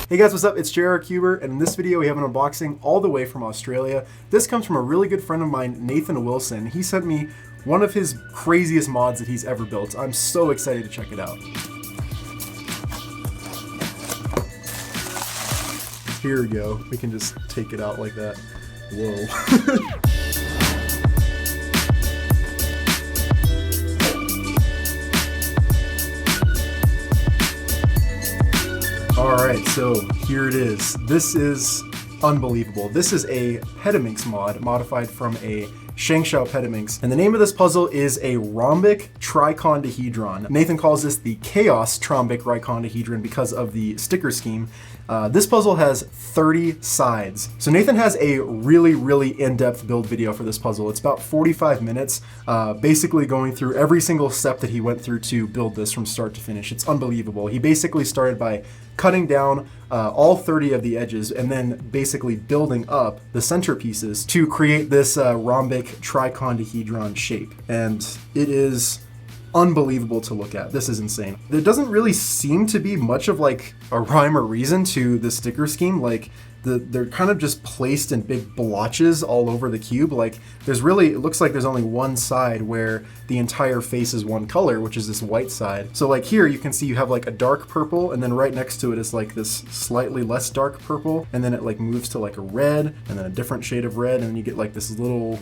Hey guys, what's up? It's JR Cuber, and in this video we have an unboxing all the way from Australia. This comes from a really good friend of mine, Nathan Wilson. He sent me one of his craziest mods that he's ever built. I'm so excited to check it out. Here we go. We can just take it out like that. Whoa. Alright, so here it is. This is unbelievable. This is a Petaminx mod, modified from a Shangshao Petaminx. And the name of this puzzle is a Rhombic tricondahedron. Nathan calls this the Chaos Rhombic tricondahedron because of the sticker scheme. This puzzle has 30 sides. So Nathan has a really in-depth build video for this puzzle. It's about 45 minutes, basically going through every single step that he went through to build this from start to finish. It's unbelievable. He basically started by cutting down all 30 of the edges and then basically building up the centerpieces to create this rhombic tricondahedron shape. And it is unbelievable to look at. This is insane. There doesn't really seem to be much of like a rhyme or reason to the sticker scheme. Like they're kind of just placed in big blotches all over the cube. Like it looks like there's only one side where the entire face is one color, which is this white side. So like here you can see you have like a dark purple, and then right next to it is like this slightly less dark purple, and then it like moves to like a red, and then a different shade of red, and then you get like this little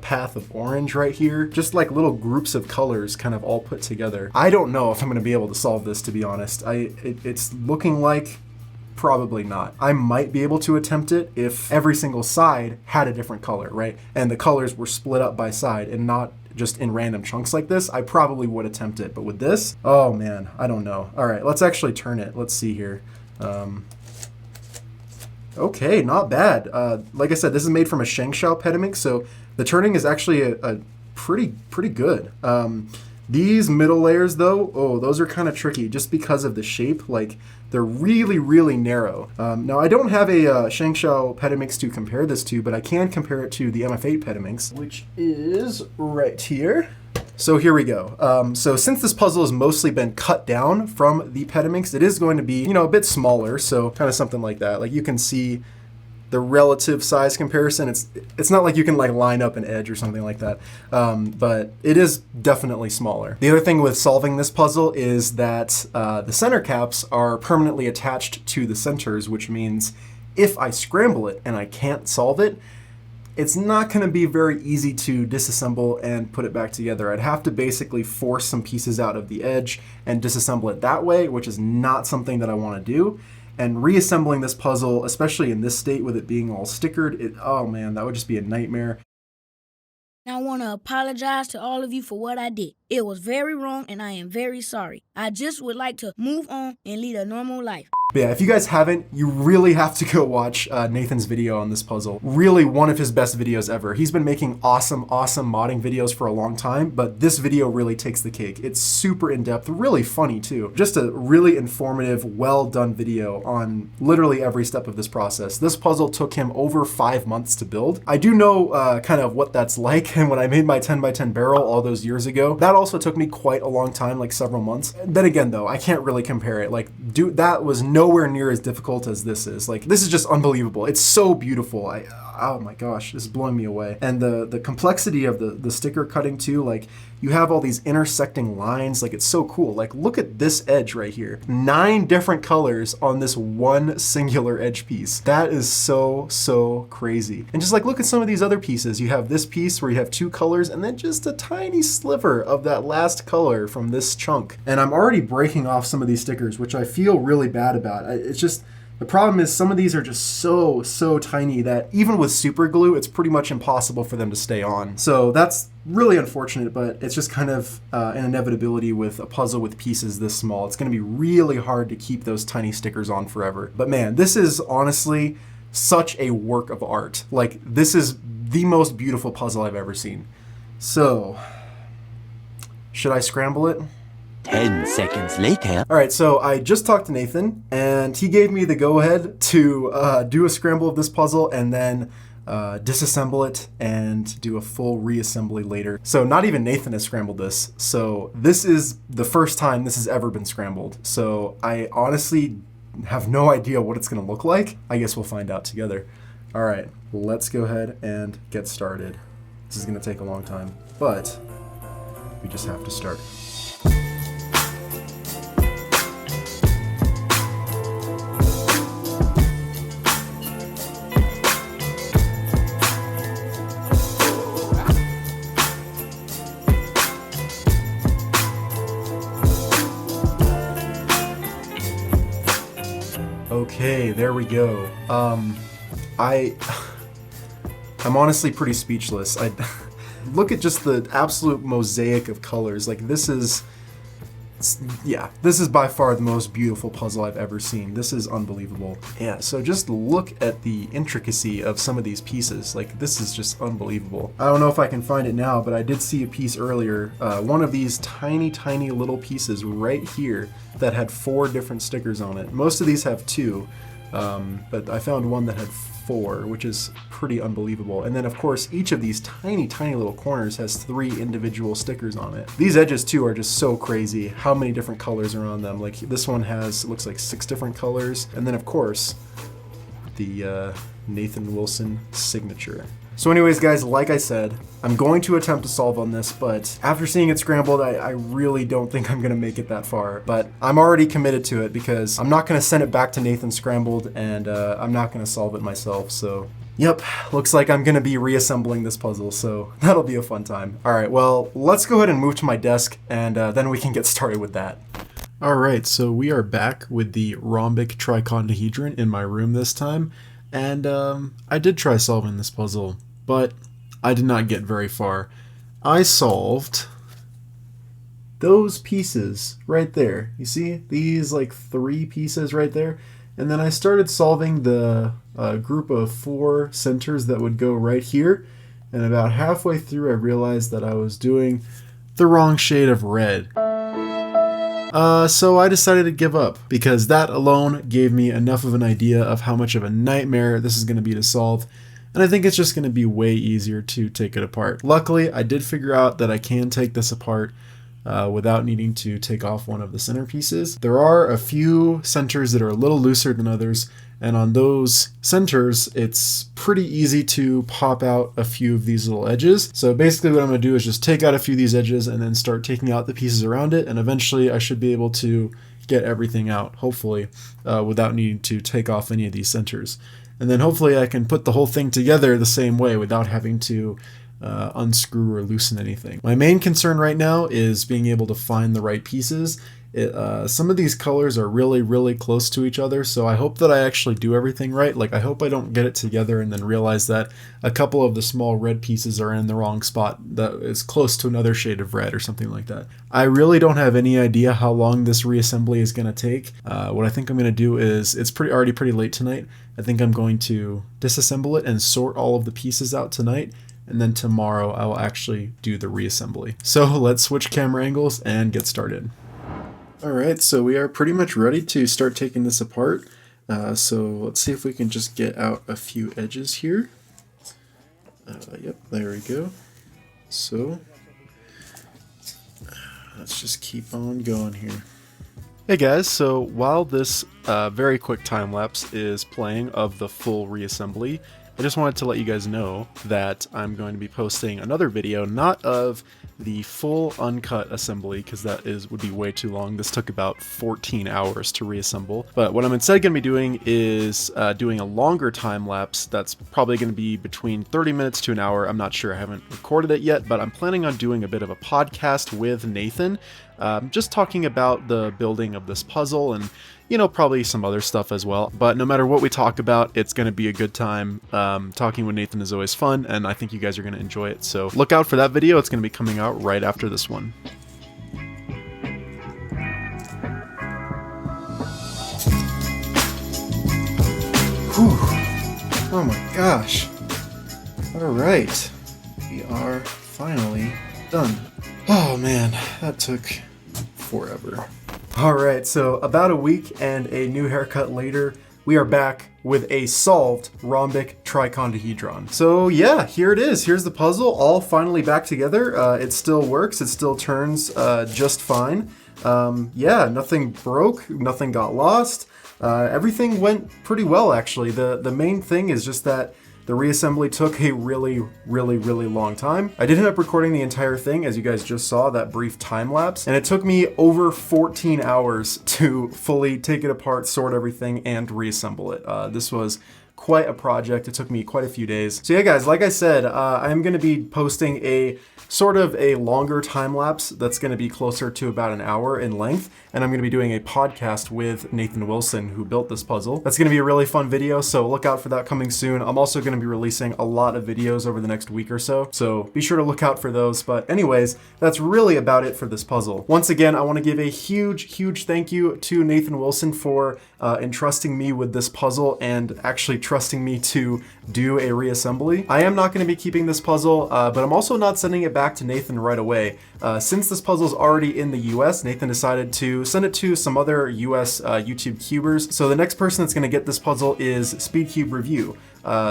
path of orange right here. Just like little groups of colors kind of all put together. I don't know if I'm going to be able to solve this, to be honest. It's looking like probably not. I might be able to attempt it if every single side had a different color, right? And the colors were split up by side and not just in random chunks like this. I probably would attempt it, but with this, oh man, I don't know. All right, let's actually turn it. Let's see here. Okay, not bad. Like I said, this is made from a Shangshao Petaminx, so the turning is actually a pretty good. These middle layers though, oh, those are kind of tricky just because of the shape. Like they're really narrow. Now I don't have a Shangshao Petaminx to compare this to, but I can compare it to the MF8 Petaminx, which is right here. So here we go. So since this puzzle has mostly been cut down from the Petaminx, it is going to be, you know, a bit smaller. So kind of something like that. Like you can see the relative size comparison. It's not like you can like line up an edge or something like that, but it is definitely smaller. The other thing with solving this puzzle is that the center caps are permanently attached to the centers, which means if I scramble it and I can't solve it, it's not going to be very easy to disassemble and put it back together. I'd have to basically force some pieces out of the edge and disassemble it that way, which is not something that I want to do. And reassembling this puzzle, especially in this state with it being all stickered, oh man, that would just be a nightmare. I want to apologize to all of you for what I did. It was very wrong and I am very sorry. I just would like to move on and lead a normal life. But yeah, if you guys haven't, you really have to go watch Nathan's video on this puzzle. Really one of his best videos ever. He's been making awesome modding videos for a long time, but this video really takes the cake. It's super in-depth, really funny too. Just a really informative, well-done video on literally every step of this process. This puzzle took him over 5 months to build. I do know kind of what that's like, and when I made my 10x10 barrel all those years ago, that also took me quite a long time, like several months. Then again though, I can't really compare it. Like, dude, that was nowhere near as difficult as this is. Like, this is just unbelievable. It's so beautiful. Oh my gosh, this is blowing me away. And the complexity of the sticker cutting too, like you have all these intersecting lines, like it's so cool. Like look at this edge right here. 9 different colors on this one singular edge piece. That is so crazy. And just like look at some of these other pieces. You have this piece where you have 2 colors and then just a tiny sliver of that last color from this chunk. And I'm already breaking off some of these stickers, which I feel really bad about. It's just, the problem is some of these are just so tiny that even with super glue, it's pretty much impossible for them to stay on. So that's really unfortunate, but it's just kind of an inevitability with a puzzle with pieces this small. It's going to be really hard to keep those tiny stickers on forever. But man, this is honestly such a work of art. Like this is the most beautiful puzzle I've ever seen. So, should I scramble it? 10 seconds later. All right, so I just talked to Nathan and he gave me the go-ahead to do a scramble of this puzzle and then disassemble it and do a full reassembly later. So not even Nathan has scrambled this. So this is the first time this has ever been scrambled. So I honestly have no idea what it's going to look like. I guess we'll find out together. All right, let's go ahead and get started. This is going to take a long time, but we just have to start. Okay, there we go. I'm honestly pretty speechless. I look at just the absolute mosaic of colors. Like this is by far the most beautiful puzzle I've ever seen. This is unbelievable. Yeah, so just look at the intricacy of some of these pieces. Like this is just unbelievable. I don't know if I can find it now, but I did see a piece earlier. One of these tiny little pieces right here that had 4 different stickers on it. Most of these have 2, but I found one that had 4, which is pretty unbelievable. And then of course each of these tiny little corners has 3 individual stickers on it. These edges too are just so crazy how many different colors are on them. Like this one has, looks like 6 different colors. And then of course the Nathan Wilson signature. So anyways guys, like I said, I'm going to attempt to solve on this, but after seeing it scrambled, I really don't think I'm gonna make it that far. But I'm already committed to it because I'm not gonna send it back to Nathan scrambled, and I'm not gonna solve it myself, so. Yep, looks like I'm gonna be reassembling this puzzle, so that'll be a fun time. All right, well, let's go ahead and move to my desk, and then we can get started with that. All right, so we are back with the Rhombic tricondahedron in my room this time, and I did try solving this puzzle, but I did not get very far. I solved those pieces right there. You see these like 3 pieces right there? And then I started solving the group of 4 centers that would go right here. And about halfway through I realized that I was doing the wrong shade of red. So I decided to give up because that alone gave me enough of an idea of how much of a nightmare this is going to be to solve. And I think it's just going to be way easier to take it apart. Luckily, I did figure out that I can take this apart without needing to take off one of the center pieces. There are a few centers that are a little looser than others, and on those centers, it's pretty easy to pop out a few of these little edges. So basically what I'm going to do is just take out a few of these edges and then start taking out the pieces around it, and eventually I should be able to get everything out, hopefully, without needing to take off any of these centers. And then hopefully I can put the whole thing together the same way without having to unscrew or loosen anything. My main concern right now is being able to find the right pieces. Some of these colors are really close to each other, so I hope that I actually do everything right. Like I hope I don't get it together and then realize that a couple of the small red pieces are in the wrong spot that is close to another shade of red or something like that. I really don't have any idea how long this reassembly is going to take. What I think I'm going to do is, it's already pretty late tonight. I think I'm going to disassemble it and sort all of the pieces out tonight, and then tomorrow I will actually do the reassembly. So let's switch camera angles and get started. Alright, so we are pretty much ready to start taking this apart. So let's see if we can just get out a few edges here. Yep, there we go. So let's just keep on going here. Hey guys, so while this very quick time lapse is playing of the full reassembly, I just wanted to let you guys know that I'm going to be posting another video, not of the full uncut assembly, because that would be way too long. This took about 14 hours to reassemble. But what I'm instead going to be doing is doing a longer time lapse that's probably going to be between 30 minutes to an hour. I'm not sure, I haven't recorded it yet, but I'm planning on doing a bit of a podcast with Nathan, just talking about the building of this puzzle and, you know, probably some other stuff as well. But no matter what we talk about, it's going to be a good time. Talking with Nathan is always fun, and I think you guys are going to enjoy it. So look out for that video. It's going to be coming out right after this one. Whew. Oh my gosh. All right. We are finally done. Oh man, that took forever. Alright, so about a week and a new haircut later, we are back with a solved rhombic tricondahedron. So yeah, here it is. Here's the puzzle, all finally back together. It still works, it still turns just fine. yeah, nothing broke, nothing got lost. Everything went pretty well, actually. The main thing is just that the reassembly took a really long time. I did end up recording the entire thing, as you guys just saw, that brief time lapse, and it took me over 14 hours to fully take it apart, sort everything, and reassemble it. This was quite a project. It took me quite a few days. So yeah, guys, like I said, I am going to be posting a sort of a longer time lapse that's going to be closer to about an hour in length, and I'm going to be doing a podcast with Nathan Wilson, who built this puzzle. That's going to be a really fun video, so look out for that coming soon. I'm also going to be releasing a lot of videos over the next week or so be sure to look out for those. But anyways, that's really about it for this puzzle. Once again, I want to give a huge thank you to Nathan Wilson for entrusting me with this puzzle and actually trusting me to do a reassembly. I am not going to be keeping this puzzle, but I'm also not sending it back to Nathan right away. Since this puzzle is already in the US, Nathan decided to send it to some other US YouTube cubers. So the next person that's going to get this puzzle is SpeedCube Review.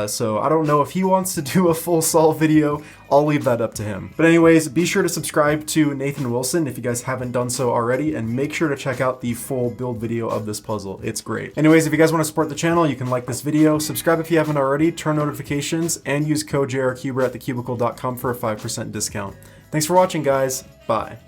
So I don't know if he wants to do a full solve video. I'll leave that up to him. But anyways, be sure to subscribe to Nathan Wilson if you guys haven't done so already, and make sure to check out the full build video of this puzzle. It's great. Anyways, if you guys want to support the channel, you can like this video, subscribe if you haven't already, turn notifications, and use code JRCuber at thecubicle.com for a 5% discount. Thanks for watching, guys. Bye.